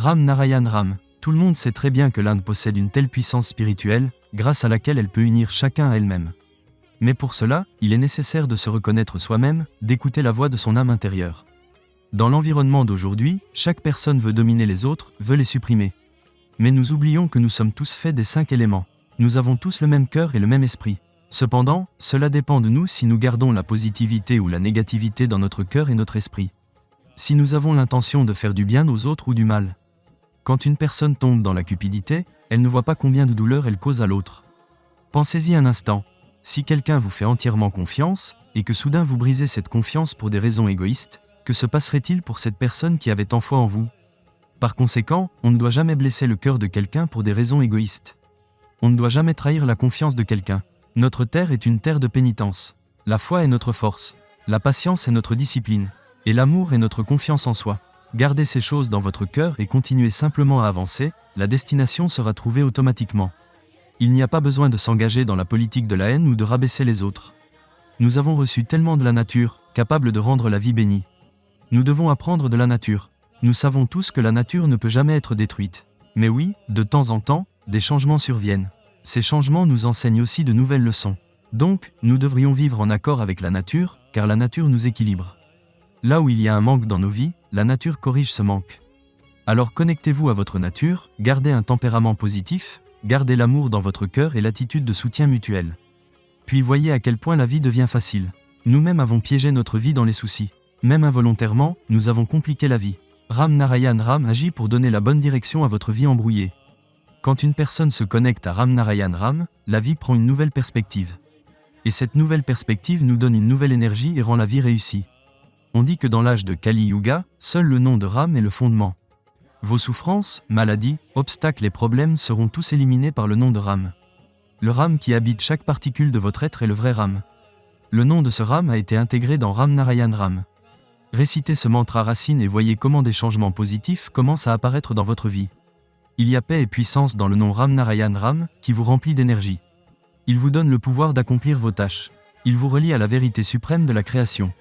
Ram Narayan Ram. Tout le monde sait très bien que l'Inde possède une telle puissance spirituelle, grâce à laquelle elle peut unir chacun à elle-même. Mais pour cela, il est nécessaire de se reconnaître soi-même, d'écouter la voix de son âme intérieure. Dans l'environnement d'aujourd'hui, chaque personne veut dominer les autres, veut les supprimer. Mais nous oublions que nous sommes tous faits des 5 éléments. Nous avons tous le même cœur et le même esprit. Cependant, cela dépend de nous si nous gardons la positivité ou la négativité dans notre cœur et notre esprit. Si nous avons l'intention de faire du bien aux autres ou du mal. Quand une personne tombe dans la cupidité, elle ne voit pas combien de douleur elle cause à l'autre. Pensez-y un instant. Si quelqu'un vous fait entièrement confiance, et que soudain vous brisez cette confiance pour des raisons égoïstes, que se passerait-il pour cette personne qui avait tant foi en vous? Par conséquent, on ne doit jamais blesser le cœur de quelqu'un pour des raisons égoïstes. On ne doit jamais trahir la confiance de quelqu'un. Notre terre est une terre de pénitence. La foi est notre force. La patience est notre discipline. Et l'amour est notre confiance en soi. Gardez ces choses dans votre cœur et continuez simplement à avancer, la destination sera trouvée automatiquement. Il n'y a pas besoin de s'engager dans la politique de la haine ou de rabaisser les autres. Nous avons reçu tellement de la nature, capable de rendre la vie bénie. Nous devons apprendre de la nature. Nous savons tous que la nature ne peut jamais être détruite. Mais oui, de temps en temps, des changements surviennent. Ces changements nous enseignent aussi de nouvelles leçons. Donc, nous devrions vivre en accord avec la nature, car la nature nous équilibre. Là où il y a un manque dans nos vies, la nature corrige ce manque. Alors connectez-vous à votre nature, gardez un tempérament positif, gardez l'amour dans votre cœur et l'attitude de soutien mutuel. Puis voyez à quel point la vie devient facile. Nous-mêmes avons piégé notre vie dans les soucis. Même involontairement, nous avons compliqué la vie. Ram Narayan Ram agit pour donner la bonne direction à votre vie embrouillée. Quand une personne se connecte à Ram Narayan Ram, la vie prend une nouvelle perspective. Et cette nouvelle perspective nous donne une nouvelle énergie et rend la vie réussie. On dit que dans l'âge de Kali Yuga, seul le nom de Ram est le fondement. Vos souffrances, maladies, obstacles et problèmes seront tous éliminés par le nom de Ram. Le Ram qui habite chaque particule de votre être est le vrai Ram. Le nom de ce Ram a été intégré dans Ram Narayan Ram. Récitez ce mantra racine et voyez comment des changements positifs commencent à apparaître dans votre vie. Il y a paix et puissance dans le nom Ram Narayan Ram, qui vous remplit d'énergie. Il vous donne le pouvoir d'accomplir vos tâches. Il vous relie à la vérité suprême de la création.